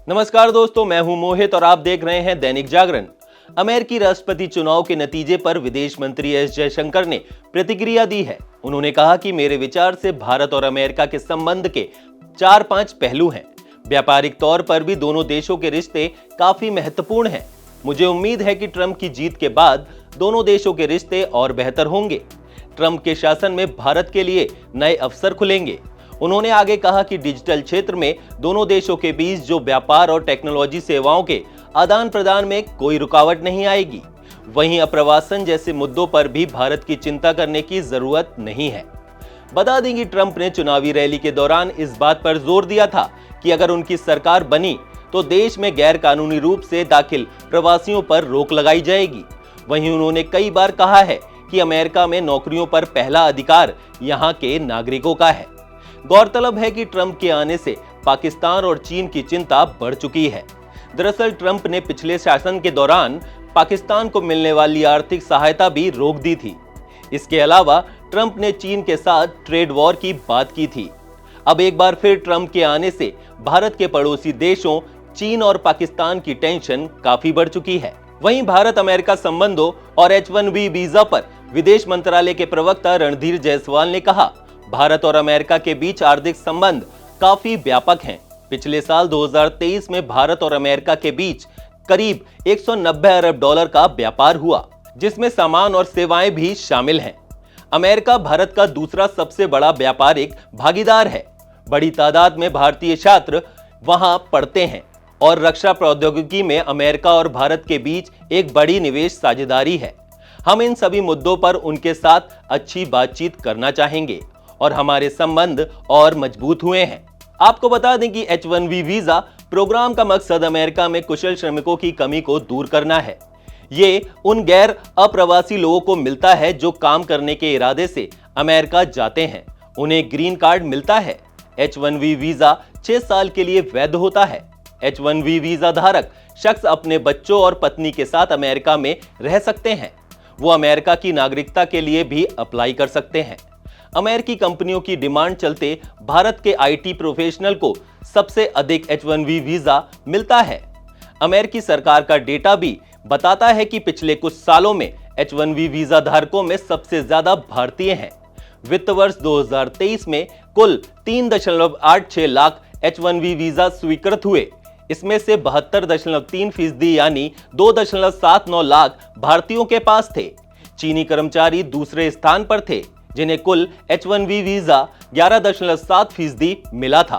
नमस्कार दोस्तों, मैं हूं मोहित और आप देख रहे हैं दैनिक जागरण। अमेरिकी राष्ट्रपति चुनाव के नतीजे पर विदेश मंत्री एस जयशंकर ने प्रतिक्रिया दी है। उन्होंने कहा कि मेरे विचार से भारत और अमेरिका के संबंध के 4-5 पहलू हैं। व्यापारिक तौर पर भी दोनों देशों के रिश्ते काफी महत्वपूर्ण हैं। मुझे उम्मीद है कि ट्रंप की जीत के बाद दोनों देशों के रिश्ते और बेहतर होंगे। ट्रंप के शासन में भारत के लिए नए अवसर खुलेंगे। उन्होंने आगे कहा कि डिजिटल क्षेत्र में दोनों देशों के बीच जो व्यापार और टेक्नोलॉजी सेवाओं के आदान प्रदान में कोई रुकावट नहीं आएगी। वहीं अप्रवासन जैसे मुद्दों पर भी भारत की चिंता करने की जरूरत नहीं है। बता दें कि ट्रंप ने चुनावी रैली के दौरान इस बात पर जोर दिया था कि अगर उनकी सरकार बनी तो देश में गैर कानूनी रूप से दाखिल प्रवासियों पर रोक लगाई जाएगी। वहीं उन्होंने कई बार कहा है कि अमेरिका में नौकरियों पर पहला अधिकार यहाँ के नागरिकों का है। गौरतलब है कि ट्रंप के आने से पाकिस्तान और चीन की चिंता बढ़ चुकी है। दरअसल ट्रंप ने पिछले शासन के दौरान पाकिस्तान को मिलने वाली आर्थिक सहायता भी रोक दी थी। इसके अलावा ट्रंप ने चीन के साथ ट्रेड वॉर की बात की थी। अब एक बार फिर ट्रंप के आने से भारत के पड़ोसी देशों चीन और पाकिस्तान की टेंशन काफी बढ़ चुकी है। वहीं भारत अमेरिका संबंधों और H-1B वीजा पर विदेश मंत्रालय के प्रवक्ता रणधीर जायसवाल ने कहा, भारत और अमेरिका के बीच आर्थिक संबंध काफी व्यापक हैं। पिछले साल 2023 में भारत और अमेरिका के बीच करीब 190 अरब डॉलर का व्यापार हुआ, जिसमें सामान और सेवाएं भी शामिल हैं। अमेरिका भारत का दूसरा सबसे बड़ा व्यापारिक भागीदार है। बड़ी तादाद में भारतीय छात्र वहां पढ़ते हैं और रक्षा प्रौद्योगिकी में अमेरिका और भारत के बीच एक बड़ी निवेश साझेदारी है। हम इन सभी मुद्दों पर उनके साथ अच्छी बातचीत करना चाहेंगे और हमारे संबंध और मजबूत हुए हैं। आपको बता दें कि H-1B वीजा प्रोग्राम का मकसद अमेरिका में कुशल श्रमिकों की कमी को दूर करना है। ये उन गैर अप्रवासी लोगों को मिलता है जो काम करने के इरादे से अमेरिका जाते हैं। उन्हें ग्रीन कार्ड मिलता है। H-1B वीजा 6 साल के लिए वैध होता है। H-1B वीजा धारक शख्स अपने बच्चों और पत्नी के साथ अमेरिका में रह सकते हैं। वो अमेरिका की नागरिकता के लिए भी अप्लाई कर सकते हैं। अमेरिकी कंपनियों की डिमांड चलते भारत के IT प्रोफेशनल को सबसे अधिक H-1B वीजा मिलता है। अमेरिकी सरकार का डेटा भी बताता है कि पिछले कुछ सालों में H-1B वीजा धारकों में सबसे ज्यादा भारतीय हैं। वित्त वर्ष 2023 में कुल 3.86 लाख H-1B वीजा स्वीकृत हुए। इसमें से 72.3% यानी 2.79 लाख भारतीयों के पास थे। चीनी कर्मचारी दूसरे स्थान पर थे, जिन्हें कुल H-1B वीजा 11.7% मिला था।